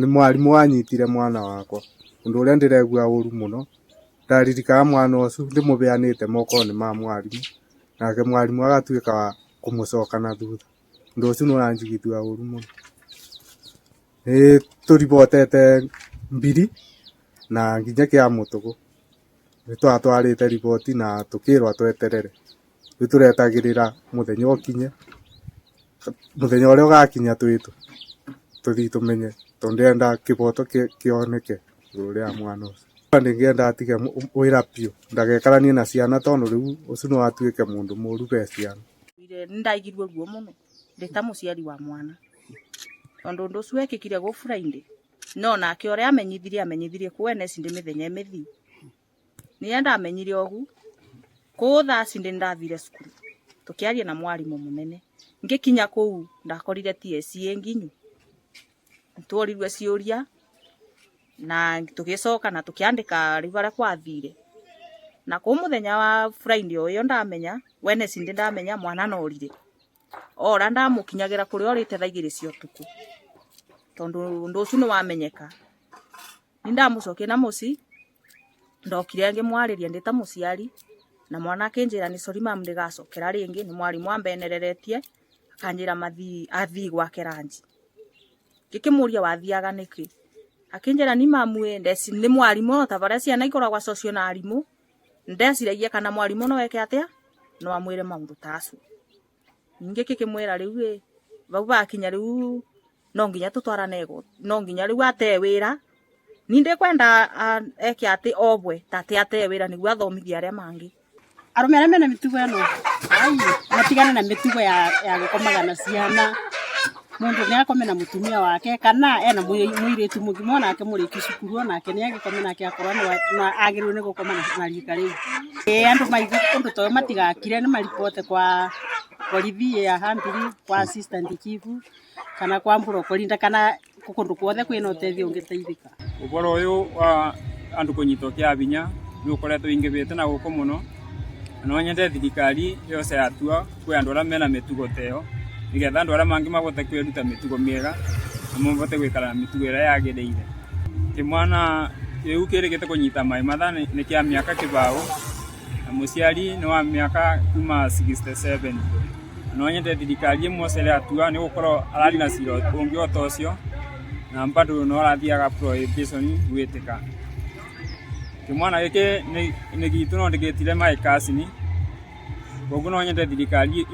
Nĩ mwarimũ wanyitire mwana wakwa, ũndũ ũrĩa ndĩraigua ũũru mũno. Ndaririkanaga mwana ũcio ndĩmũheanĩte moko-inĩ ma mwarimũ, nake mwarimũ agatuĩka wa kũmũcoka na thutha. Ũndũ ũcio nĩ ũranjiguithia ũũru mũno. Nĩ tũribotete mbiri na nginya kĩamũtũgũ, nĩ twatwarĩte riboti na tũkĩrwo tweterere. Rĩu tũretagĩrĩra mũthenya ũkinye, mũthenya ũrĩa ũgakinya tũthiĩ tũmenye, tondũ ndĩrenda kĩboto kĩoneke igũrũ rĩa mwana ũcio. Ndingĩenda atige wĩra biũ, ndagekaranie na ciana, tondũ rĩu ũcio no atuĩke mũndũ mũũru he ciana. Nĩ ndaiguire ruo mũno ndĩ ta mũciari wa mwana, tondũ ũndũ ũcio wekĩkire gũ Friday, no nake ũrĩa amenyithirie kwĩ Wednesday mĩthenya mĩthiru. Niĩ ndamenyire ũguo kũ Thursday ndathire cukuru tũkĩaria na mwarimũ mũnene. Ngĩkinya kũu ndakorire TSC nginyu, tworirwe ciũria na tũgĩcoka na tũkĩandĩka rĩu harĩa kwathire. Na kũ mũthenya wa Friday ũyũ ndamenya, Wednesday ndamenya mwana norire. Ora ndamũkinyagĩra kũrĩa orĩte thaa 2 cia ũtukũ, tondũ ũndũ ũcio nĩ wamenyeka. Nĩ ndamũcokia na mũciĩ, ndokire ngĩmwarĩria ndĩ ta mũciari, na mwana akĩnjĩra nĩ sorry ma'am ndigacokera rĩngĩ, nĩ mwarimũ ambenereretie akanjĩra athiĩ gwake ranji. Ngĩkĩmũria wathiaga nĩkĩ? Akĩnjĩra ni ma'am nĩ mwarimũ ta barĩa ciana ikoragwo cocio na arimũ, ndeciragia kana mwarimũ no eke atĩa, no amwĩre maũndũ ta acio. Ningĩ ngĩkĩmwĩra rĩu bau bakinya rĩu no nginya tũtwarane no nginya rĩu ate wĩra. Ni ndikwenda eke atĩ obwe tate ate wĩra nĩguo athomithie arĩa mangĩ. Arũme arĩa mena mĩtugo ĩno matigane na mĩtugo ya gũkomaga na ciana. Mũndũ nĩ akome na mũtumia wake, kana ena mũirĩtu mũngĩ nake mũrĩki cukuru, nake nĩ agĩkome nake akorwo agĩrĩirwo nĩ gũkoma na rika rĩu. Andũ maigua ũndũ ta ũyũ matigakire, nĩ maribote kwa borithi ya Hambiri, kwa assistant chief, kana kwa Mburokorinda, kana kũndũ guothe kwĩna ũteithio ũngĩteithĩka. Ũhoro ũyũ wa andũ kũnyitwo kĩa hinya nĩ ũkoretwo wĩingĩhĩte na gũkũ mũno, no nyende thirikari yose yatua kwĩ andũ arĩa mena mĩtugo ta ĩyo, nĩgetha andũ arĩa mangĩ mahote kwĩruta mĩtugo mĩega na mahote gũikara na mĩtugo ĩrĩa yagĩrĩire. Kĩmwana rĩu kĩrĩkĩte kũnyita maĩ mathaa nĩ kĩa mĩaka kĩbaũ, na mũciari nĩ wa mĩaka kuma 67. No nyende thirikari ĩmwe yatua nĩ gũkorwo arari na cira ũngĩ o ta ũcio, na bado no arathiaga prohibition gwĩtĩka. Kĩmwana gĩkĩ nĩ gitũ no ndĩgĩtire my cousin, koguo no nyende thirikari